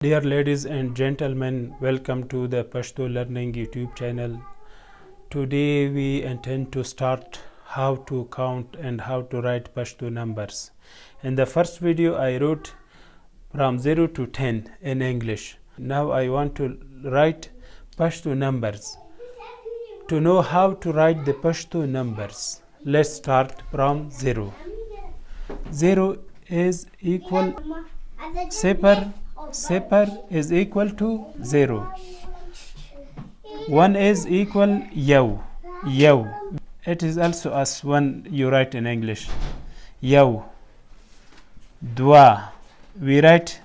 Dear ladies and gentlemen, welcome to the Pashto Learning YouTube channel. Today we intend to start how to count and how to write Pashto numbers. In the first video I wrote from 0 to 10 in English. Now I want to write Pashto numbers. To know how to write the Pashto numbers, let's start from 0. 0 is equal Separ is equal to 0. 1 is equal Yaw. It is also as 1 you write in English. Yaw. Dwa. We write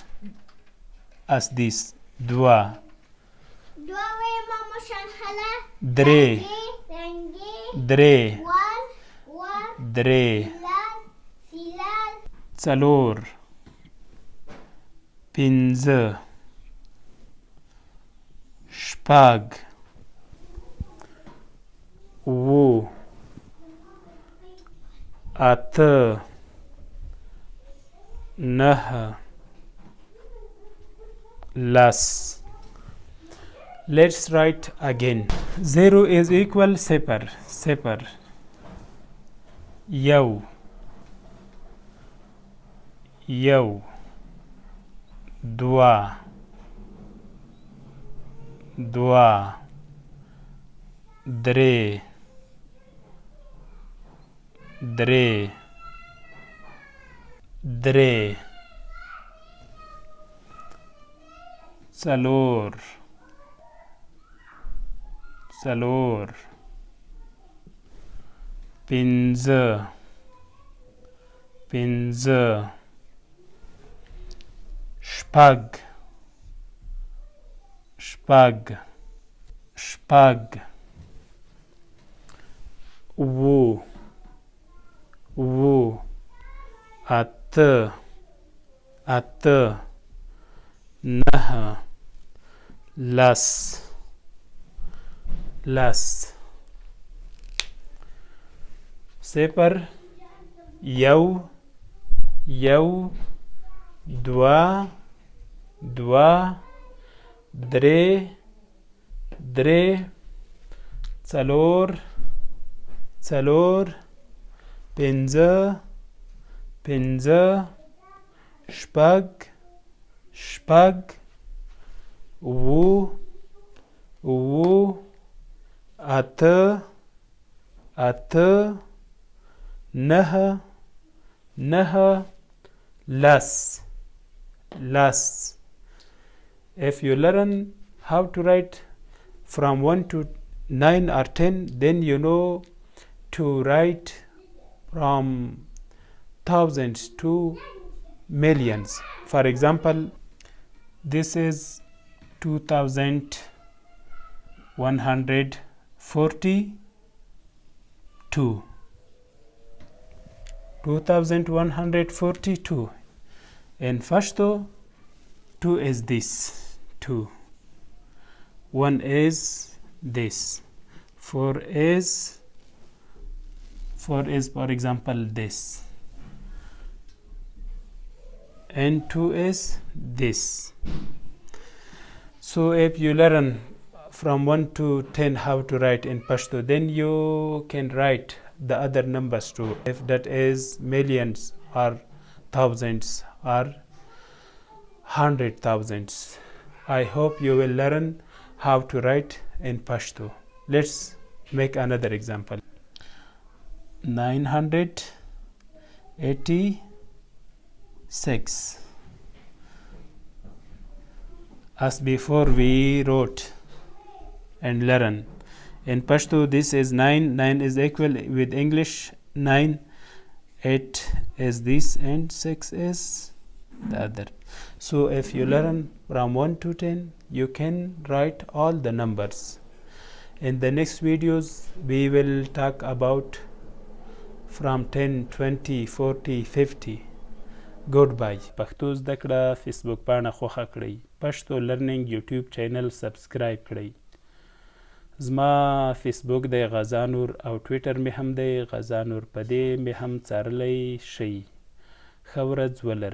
as this. Dwa. Dre. Salor. Pinze. Shpag. Wo. Ate. Nah. Las. Let's write again. 0 is equal Separ. Yaw. Dwa. Dre. Salor. Pinze. Shpag. Wo. Ate. Nah. Las. Separ. Yaw. Dwa. Dre. Salor. Pinze. Shpag. Wo. Ate. Nah. Las. If you learn how to write from 1 to 9 or 10, then you know to write from thousands to millions. For example, this is 2142. 2142. In Pashto, 2 is this. 2. 1 is this. 4 is for example this. And 2 is this. So if you learn from 1 to 10 how to write in Pashto, then you can write the other numbers too, if that is millions or thousands or hundred thousands. I hope you will learn how to write in Pashto. Let's make another example. 986. As before we wrote and learn. In Pashto, this is 9. 9 is equal with English 9. 8 is this and 6 is the other. So if you learn from 1 to 10, you can write all the numbers. In the next videos, we will talk about from 10, 20, 40, 50. Goodbye. پښتو زده کړه فیسبوک پاڼه خوښه کړئ. پښتو لرنینګ یوټیوب چینل سبسکرایب کړئ. زما فیسبوک دی غزانور او ټویټر مې هم دی غزانور. په دې مې هم څارلی شئ. ښه ورځ ولرئ.